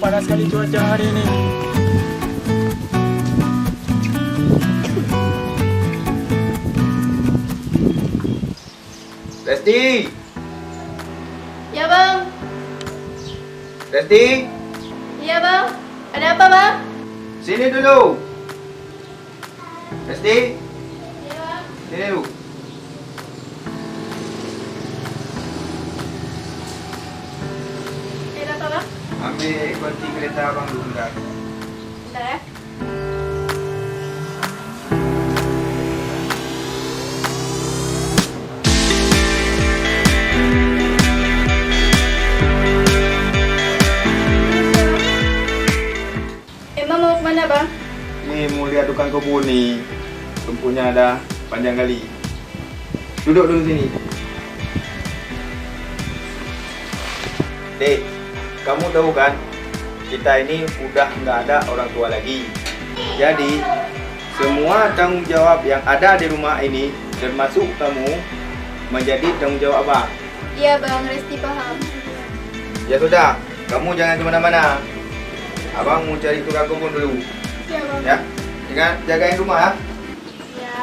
Panas sekali cuaca hari ini. Resti! Ya bang. Resti! Iya bang. Ada apa bang? Sini dulu! Resti! Iya bang. Sini dulu! Ada apa bang? Ambil kunci kereta abang dulu bentar. Bentar ya. Emang mau kemana bang? Ini mau lihat tukang kebun nih. Kebunnya ada panjang kali. Duduk dulu sini. Dek, kamu tahu kan? Kita ini udah nggak ada orang tua lagi. Jadi, semua tanggung jawab yang ada di rumah ini, termasuk kamu, menjadi tanggung jawab abang. Iya bang, Resti paham. Ya sudah, kamu jangan kemana-mana. Abang mau cari tukang kebun dulu. Iya bang. Ya, ingat jagain rumah ya. Ya.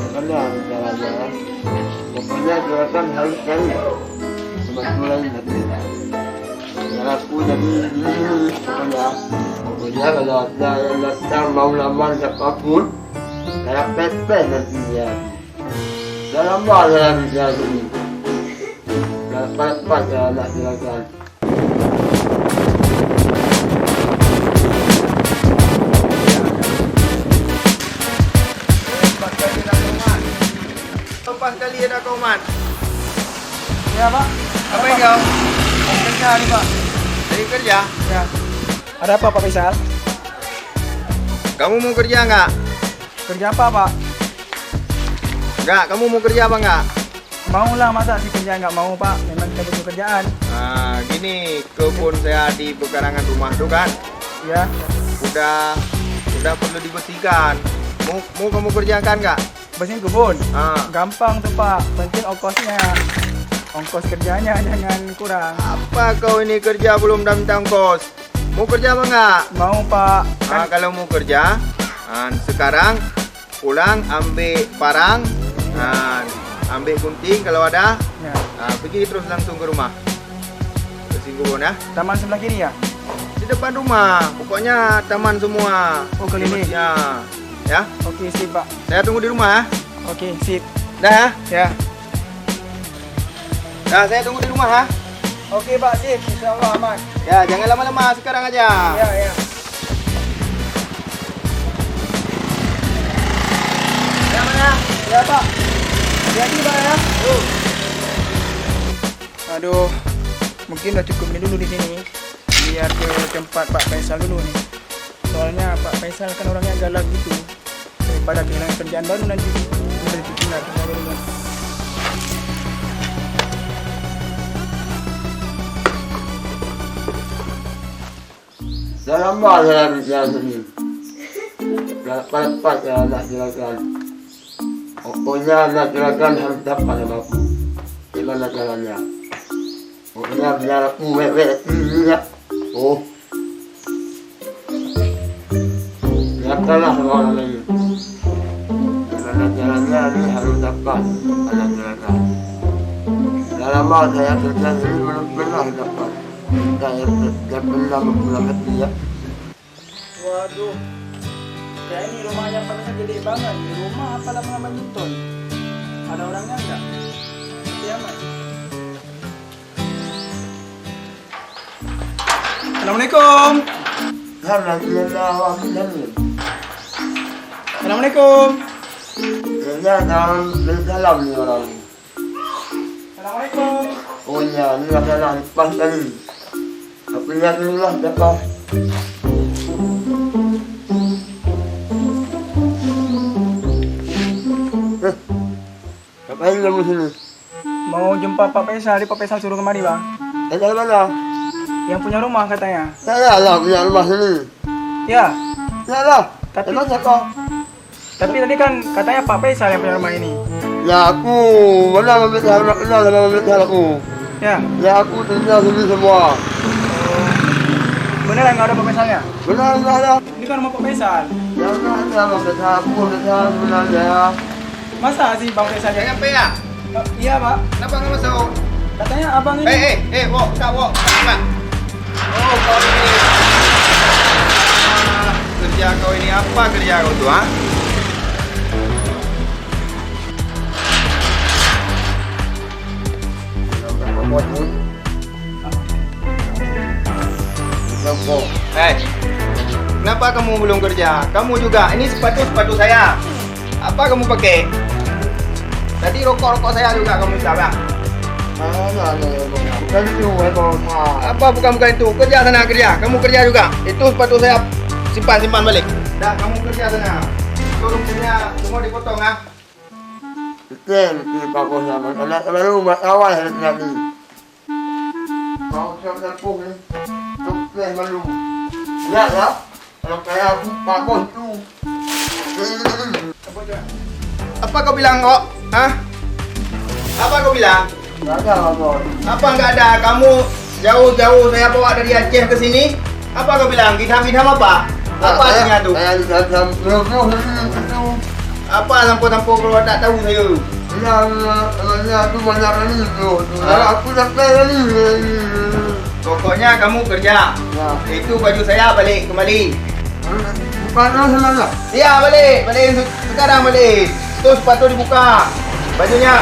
Kalian caranya, pokoknya gerakan harus kali kebetulan nanti. Yang aku jadi pokoknya kalau ada yang datang mau lamar siapapun, kayak Pepe nantinya. Dalam dalam bisa ini, dapat ya nak silakan. Lepas kali ada kauman. Ya pak. Apa yang kau? Kerja nih pak. Dari kerja? Ya. Ada apa Pak Faisal? Kamu mau kerja nggak? Kerja apa pak? Nggak, kamu mau kerja apa nggak? Mau lah, masa sih kerja nggak mau pak? Memang kita butuh kerjaan. Nah, gini, kebun saya di pekarangan rumah tuh kan, Ya. udah perlu dibersihkan. Mau kamu kerjakan nggak? Bersihin kebun. Ah. Gampang tuh pak. Penting ongkosnya. Ongkos kerjanya jangan kurang. Apa kau ini kerja belum dah minta ongkos? Mau kerja apa nggak? Mau pak. Nah, kalau mau kerja, sekarang pulang ambil parang, ambil gunting kalau ada, Ya. pergi terus langsung ke rumah. Bersihin kebun ya. Taman sebelah kiri ya? depan rumah. Pokoknya taman semua. Oh, kali ini? Ya. Ya. Oke, sip, Pak. Saya tunggu di rumah. Oke, sip. Dah. Ya. Dah, saya tunggu di rumah. Oke, Pak, sip. Insyaallah aman. Ya, jangan lama-lama, sekarang aja. Ya, ya. Ya, mana? Ya, Pak. Hati-hati, Pak ya. Aduh, mungkin udah cukup ini dulu di sini. Biar ke tempat Pak Faisal dulu nih. Soalnya Pak Faisal kan orangnya galak gitu. Daripada kehilangan kerjaan baru nanti. Udah ditinggal dulu. Dah lama saya bicara sini. Dah lepas saya nak silakan. Pokoknya nak silakan harus dapat sama aku. Gimana caranya? Pokoknya biar aku wek-wek sini ya. Oh. Silakanlah sama orang lain. Gimana caranya ni harus dapat. Ada silakan. Dah lama saya kerja sini belum pernah dapat. Saya pernah pulang ke dia. Waduh. Ya ini rumahnya Pak Faisal gede banget. Di rumah apa lapangan badminton? Ada orangnya enggak? Iya, Mas. Assalamualaikum. Assalamualaikum. Dia dalam bersalam ni orang. Assalamualaikum. Oh ya, ni adalah lepas tadi. Aku lihat dulu lah siapa. Ngapain kamu sini? Mau jumpa Pak Faisal. Pak Faisal suruh kemari, Bang. Dari mana? Yang punya rumah katanya. Saya lah punya rumah sini. Ya. Saya lah. Tapi- Emang siapa? Tapi tadi kan katanya Pak Faisal yang punya rumah ini. Ya aku. Mana membesar nak kenal sama membesar aku. Ya. Ya aku tinggal sini semua. Beneran nggak ada Pak Faisalnya? Benar enggak ada. Ini kan rumah Pak Faisal. Ya enggak ada membesar aku membesar sebenarnya. Masa sih Pak Faisal? Jangan sampai ya. Oh, iya, Pak. Kenapa nggak masuk? Katanya abang ini. Wok, tak wok. Apa? Oh, kau ini. Kerja kau ini apa kerja kau tu, ha? Kenapa kamu belum kerja? Kamu juga. Ini sepatu saya. Apa kamu pakai? Tadi rokok saya juga kamu tahu ya? Bukan itu, Apa bukan itu? Kerja sana kerja. Kamu kerja juga. Itu sepatu saya simpan balik. Dah kamu kerja sana. Turunnya semua dipotong ah. Betul, bagus sama. Karena selalu buat awal hari tadi. Kau selpuh ni, betul malu. Ya, ya. Kalau kayak aku bagus tu. Apa kau bilang kok? Hah? Apa kau bilang? Tak ada bagus. Apa enggak ada? Kamu jauh-jauh saya bawa dari Aceh ke sini. Apa kau bilang? Gidam-gidam apa? Apa artinya tu? Saya dah belum itu. Apa lampu-lampu kalau tak tahu saya? Yang tu banyak ni tu. Aku dah kaya ni. Pokoknya kamu kerja. Ya. Itu baju saya balik kembali. Bukan salah. Ya balik sekarang balik. Tu sepatu dibuka. Bajunya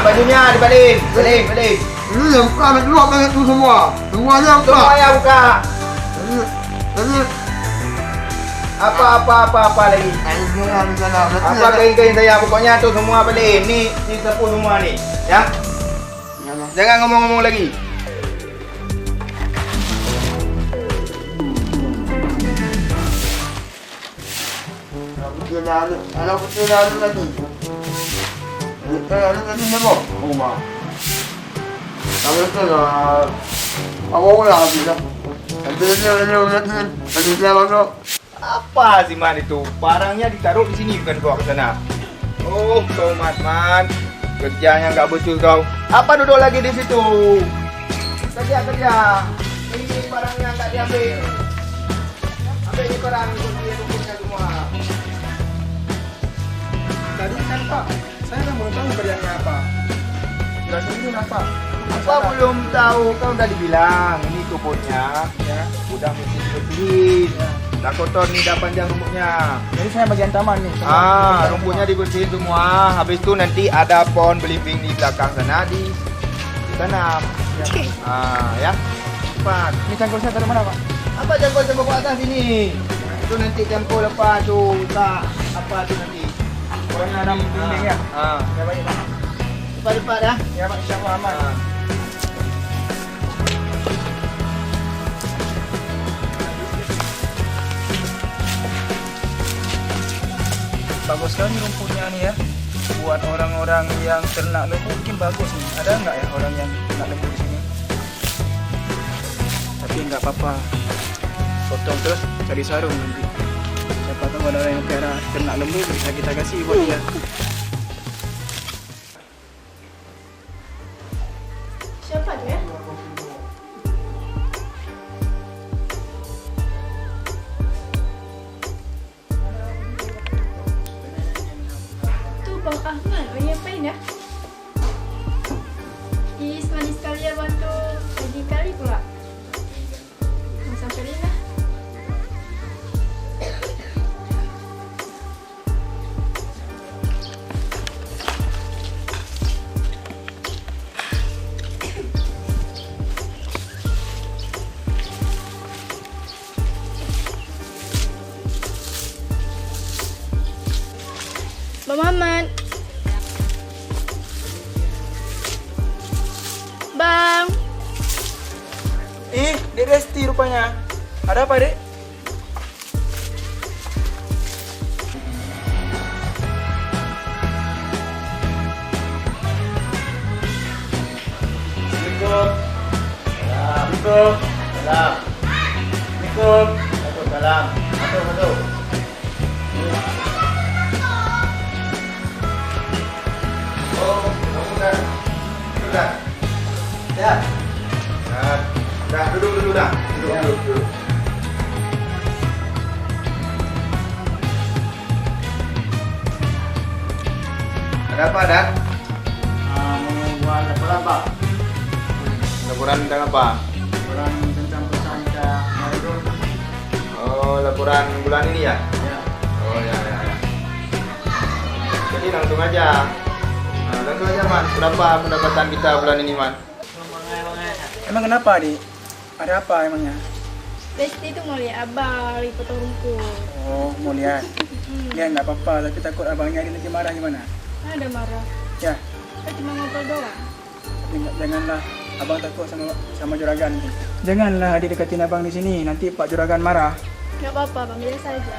dibalik. Balik. Ini yang buka ambil dua banyak tu semua. Semuanya buka. Semuanya buka. Ini Apa lagi? Apa kain-kain saya pokoknya tu semua balik. Ni sapu semua ni. Ya. Jangan ngomong-ngomong lagi. Anak kecil lagi. Anak kecil ni apa? Rumah. Kamu tu lah. Awak lah habis dah. Nanti dia masuk. Apa sih man itu? Barangnya ditaruh di sini bukan bawa ke sana. Oh, kau man. Kerjanya nggak betul kau. Apa duduk lagi di situ? Kerja. Ini barangnya nggak diambil. Ambil ini barang tumpuknya semua. Tadi kan Pak, saya kan belum tahu kerjanya apa. Nggak sembuh apa? Apa belum tahu? Kau udah dibilang ini kebunnya, ya. Udah mesti bersihin. Tak kotor nih, dah panjang rumputnya. Jadi saya bagian taman nih. Rumputnya dibersihin semua. Habis itu nanti ada pohon belimbing di belakang sana ditanam. Ya. Cepat. Ini cangkul saya taruh mana Pak? Apa jangkau ke atas sini? Itu nanti jangkau lepas tu. Tak apa tu nanti. Orang nanam belimbing ya? Ya baik Pak. Cepat-cepat dah. Ya Pak, insyaAllah aman. Bagus sekali rumputnya nih ya. Buat orang-orang yang ternak lembu mungkin bagus nih. Ada nggak ya orang yang ternak lembu di sini? Tapi nggak apa-apa. Potong terus cari sarung nanti. Siapa tahu ada orang yang pelihara ternak lembu bisa kita kasih buat dia. Siapa dia? Tuh Bang Ahmad, lagi ngapain ya? Ih, sekali-sekali ya bantu pagi kali pula. Mau samperin lah. Bang Maman. Bang. Dek Resti rupanya. Ada apa Dek? Assalamualaikum. Assalamualaikum. Assalamualaikum. Waalaikumsalam. Masuk. Oh, kamu dah. Ya. Dah duduk dah. Duduk. Ada apa, Dan? Mau buat laporan Pak. Laporan tentang apa? Laporan tentang perusahaan kita Maridun. Oh, laporan bulan ini ya? Ya. Oh, ya. Jadi langsung aja. Langsung aja, Man. Berapa pendapatan kita bulan ini, Man? Emang kenapa Dik? Ada apa emangnya? Resti tuh mau lihat abang lagi potong rumput. Oh, mau lihat. Lihat nggak apa-apa, tapi takut abangnya ini nanti marah gimana? Ada marah. Ya, Kan cuma ngobrol doang. tapi janganlah abang takut sama juragan. Janganlah adik deketin abang di sini, nanti Pak Juragan marah. Gak apa-apa bang, biasa aja.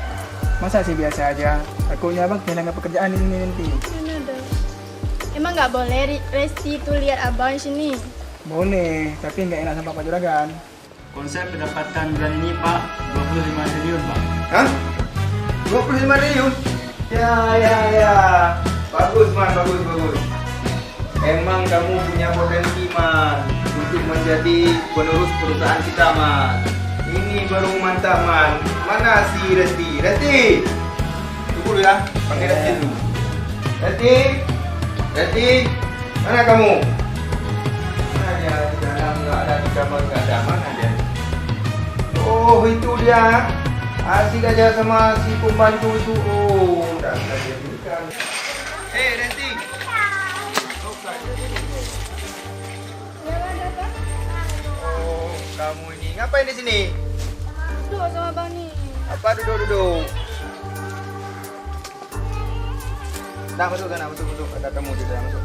Masa sih biasa aja? Takutnya abang kehilangan pekerjaan di sini nanti. Mana ada. Emang nggak boleh Resti tuh lihat abang di sini. Boleh, tapi nggak enak sama Pak Juragan. Konsep pendapatan bulan ini Pak 25 triliun Pak. Hah? 25 triliun? Ya. Bagus, Man. Bagus. Emang kamu punya potensi, Man, untuk menjadi penerus perusahaan kita, Man. Ini baru mantap, Man. Mana si Resti? Tunggu dulu ya. Panggil Resti dulu. Resti, mana kamu? Mana dia? Di dalam nggak ada, di kamar nggak ada. Mana dia? Oh, itu dia. Asik aja sama si pembantu itu. Oh, udah dia berikan. Resti. Ya ada apa? Oh, kamu ini ngapain di sini? Tuh sama bang nih. Apa duduk? Nah, masuk sana, masuk. Ada tamu di sana, masuk.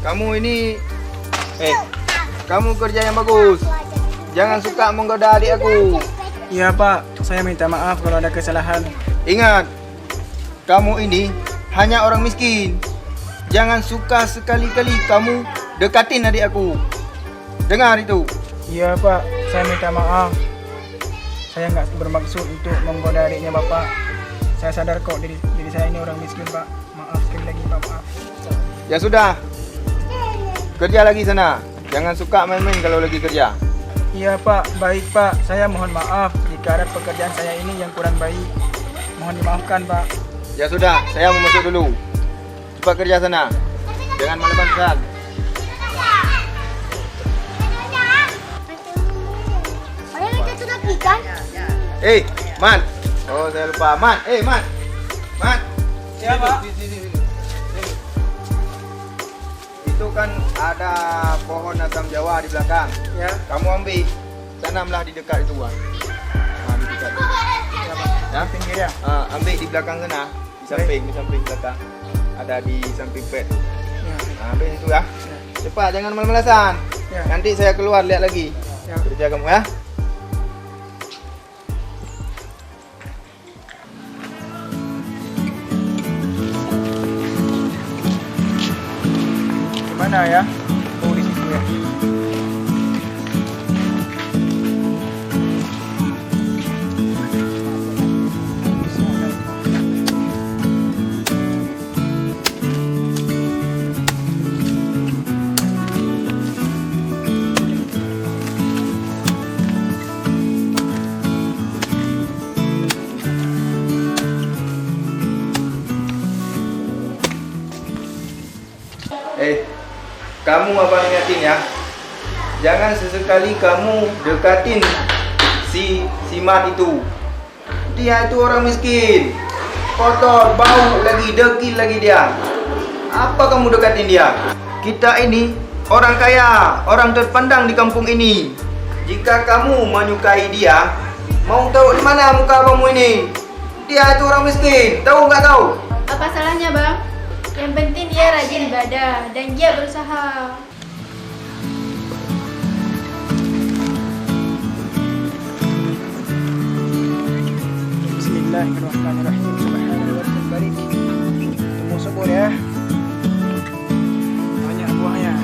Kamu ini, kamu kerja yang bagus. Jangan suka menggoda adik aku. Iya Pak, saya minta maaf kalau ada kesalahan. Ingat, kamu ini hanya orang miskin. Jangan suka sekali-kali kamu dekatin adik aku. Dengar itu. Iya Pak, saya minta maaf. Saya nggak bermaksud untuk menggoda adiknya Bapak. Saya sadar kok diri saya ini orang miskin Pak. Maaf sekali lagi Pak, maaf. Ya sudah, kerja lagi sana. Jangan suka main-main kalau lagi kerja. Iya Pak, baik Pak. Saya mohon maaf jika ada pekerjaan saya ini yang kurang baik. Mohon dimaafkan Pak. Ya sudah, saya mau masuk dulu. Cepat kerja sana. Jangan kan? Man. Oh, saya lupa. Man. Man. Man. Ya, Pak. Sini. Itu kan ada pohon asam Jawa di belakang. Ya. Kamu ambil, tanamlah di dekat itu, Bang. Di dekat. Ya, Pinggir ya. ambil di belakang sana, di samping belakang. Ada di samping pet. Ya. Ambil itu ya. Cepat, jangan malas-malasan. Ya. Nanti saya keluar lihat lagi. Ya. Kerja kamu ya. Mana ya? Oh, di situ ya. Kamu abang ingatin ya, jangan sesekali kamu dekatin si Mat itu. Dia itu orang miskin, kotor, bau lagi, dekil lagi dia. Apa kamu dekatin dia? Kita ini orang kaya, orang terpandang di kampung ini. Jika kamu menyukai dia, mau tahu di mana muka abangmu ini? Dia itu orang miskin, tahu nggak tahu? Apa salahnya bang? Yang penting dia rajin ibadah dan dia berusaha. Bismillahirrahmanirrahim. Subhanallah wa barik. Tunggu subur ya. Banyak buahnya.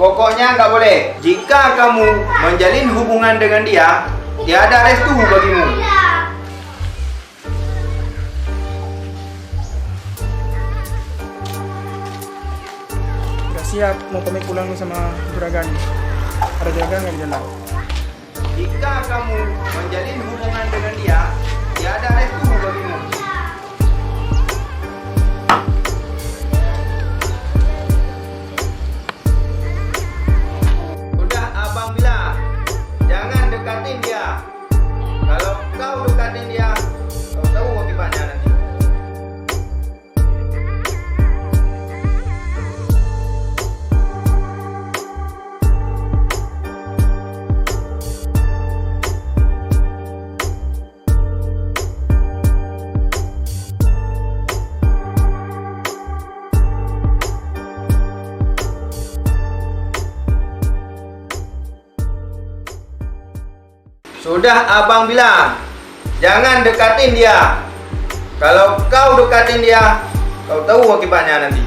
Pokoknya nggak boleh. Jika kamu menjalin hubungan dengan dia, tiada restu bagimu. Udah siap mau pamit pulang nih sama juragan. Ada juragan nggak di jalan? Jika kamu menjalin hubungan dengan dia, tiada restu bagimu. Udah abang bilang, jangan dekatin dia. Kalau kau dekatin dia, kau tahu akibatnya nanti. Sudah abang bilang, jangan dekatin dia. Kalau kau dekatin dia, kau tahu akibatnya nanti.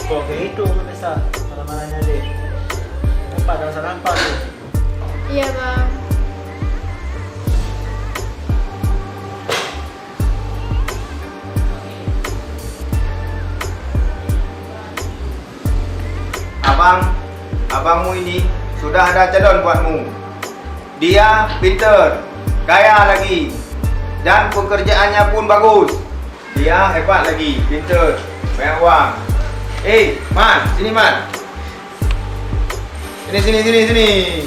Kok kayak itu bisa marah-marahnya deh. Nampak ada rasa nampak tuh. Iya bang. Abangmu ini sudah ada calon buatmu. Dia pinter, kaya lagi, dan pekerjaannya pun bagus. Dia hebat lagi, pinter, banyak uang. Man, sini Man. Sini.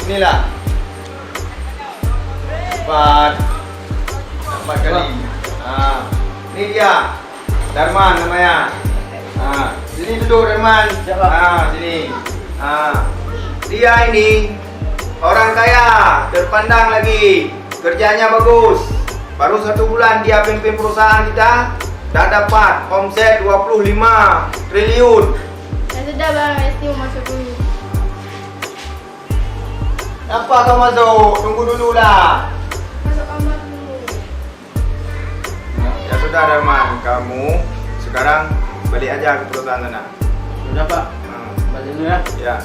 Inilah. Empat kali. Ini dia, Darman namanya. Sini duduk Darman. Sini. Dia ini orang kaya, terpandang lagi, kerjanya bagus. Baru 1 bulan dia pimpin perusahaan kita, dah dapat omset 25 triliun. Ya sudah bang, Esti mau masuk dulu. Apa kau masuk? Tunggu dulu lah. Masuk kamar dulu. Ya sudah Darman, kamu sekarang balik aja ke perusahaan sana. Sudah pak, balik dulu ya. Ya.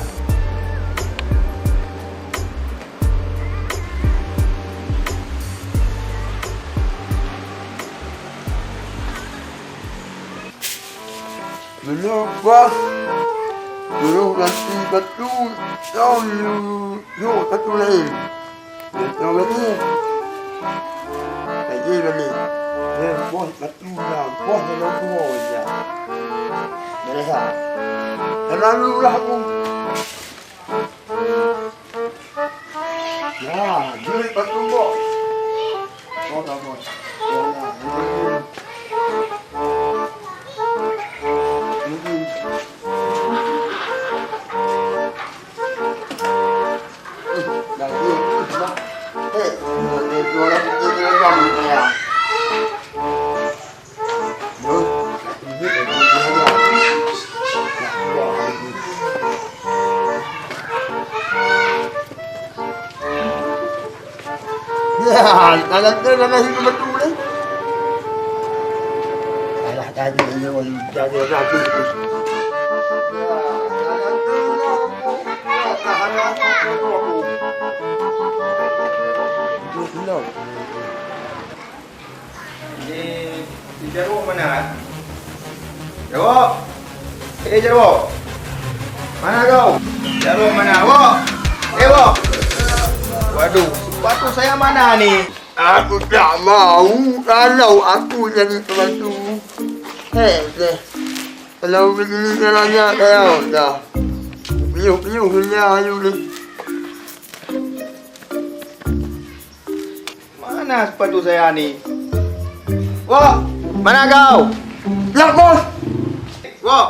Lupa. Belum nanti betul. Yo, satu lain. Yang lagi. Lagi lagi. Bos betul lah. Bos dalam bos ya. Mereka. Terlalu lah aku. Ya, duit betul bos. Oh, tak bos. Ya, dalam hidup betul ni. Alah tadi ni orang jadi rapi tu. Di Jarwo mana? Jarwo. Jarwo. Mana kau? Jarwo mana? Wo. Wo. Waduh, sepatu saya mana nih? Aku tak mau kalau aku jadi sepatu. Hei, kalau begini caranya saya dah. Piu-piu punya ayu ni. Mana sepatu saya nih? Wo, mana kau? Ya bos. Wo.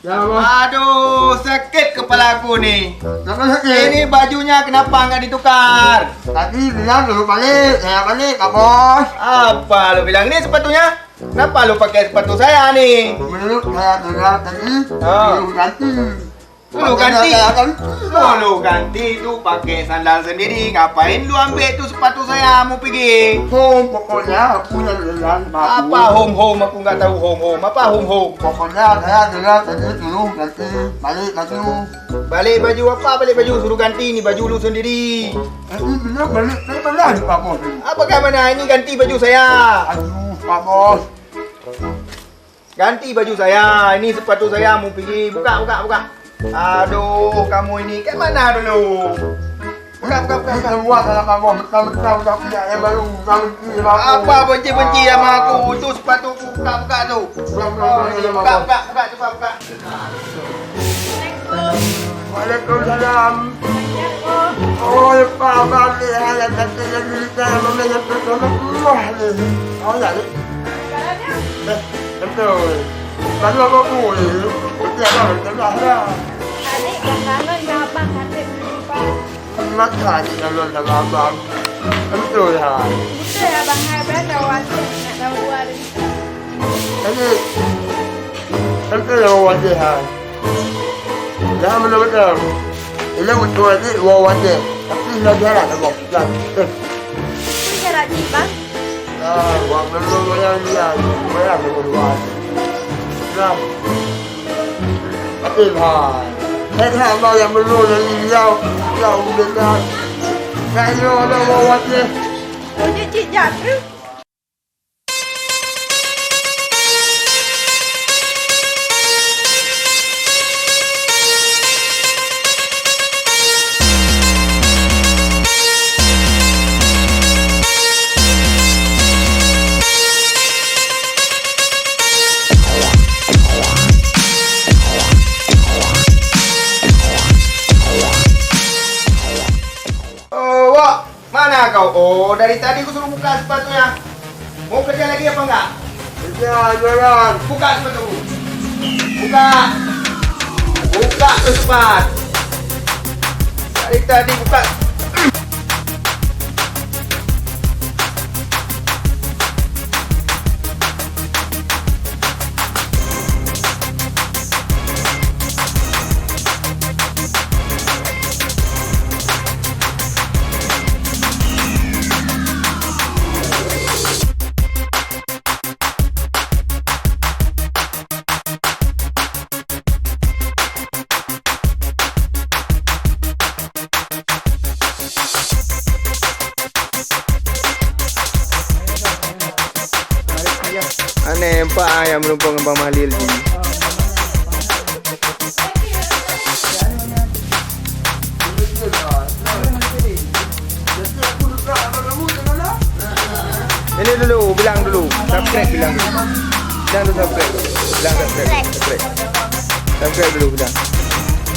Ya bos. Aduh, sakit kepala aku nih. Kenapa sakit? Ini bajunya kenapa nggak ditukar? Tadi bilang dulu balik, saya balik, Pak Bos. Apa lu bilang ini sepatunya? Kenapa lu pakai sepatu saya nih? Menurut saya dengar tadi, dulu ganti. Dulu ganti? Saya kan. Lu ganti itu pakai sandal sendiri. Ngapain lu ambil itu sepatu saya mau pergi? Pokoknya aku yang bilang Apa home aku nggak tahu home. Apa home? Pokoknya saya dengar tadi dulu ganti, balik baju. Balik baju apa? Balik baju suruh ganti ini baju lu sendiri. Ini bilang balik, saya belah di Pak Bos. Apakah mana ini ganti baju saya? Aduh, Pak Bos. Ganti baju saya. Ini sepatu saya mau pergi. Buka. Aduh, kamu ini ke mana dulu? Buka. Semua kalau Pak Bos betul-betul udah punya yang baru. Apa benci-benci sama aku? Itu sepatuku. Buka tu. Buka. Coba buka. Waalaikumsalam. Oh, Pak balik ayat kata yang militer memang pertama ni. Oh, ya ni. Betul. Lalu apa pun? Kita dah tengah dah. Adik belakangan dah abang kata dulu Pak. Makan kalau sama abang. Betul ya. Betul ya Abang Hai berada wajib nak tahu ada. Jadi, betul yang wajib ha. Jangan betul-betul. Ini betul ni wajib. Tapi nak jalan tak boleh. Ini cara Bang. Buat dulu yang dia. Bayar dulu wajib. Nah. Tapi hai. Saya abang yang belum dari jauh dekat. Saya ada wajib. Jadi cik jatuh. Mana kau? Oh, dari tadi aku suruh buka sepatunya. Mau kerja lagi apa enggak? Kerja jalan. Buka sepatu. Buka tu cepat. Dari tadi buka. Aneh Pak yang menumpang Abang Malil ni. Ini dulu, bilang dulu. Subscribe bilang dulu. Bilang dulu subscribe dulu. Bilang subscribe. Subscribe dulu bilang.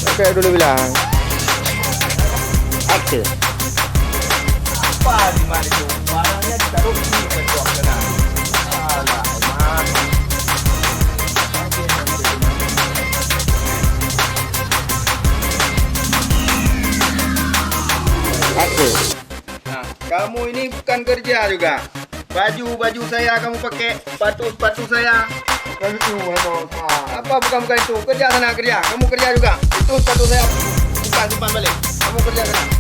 Subscribe dulu bilang. Oke. Apa di mana itu? Barangnya ditaruh di sini ke bawah sana. Alah, emang. Oke. Nah, kamu ini bukan kerja juga. Baju saya kamu pakai, sepatu saya. Kan itu Apa bukan itu? Kerja sana kerja. Kamu kerja juga. Itu sepatu saya. Simpan balik. Kamu kerja sana.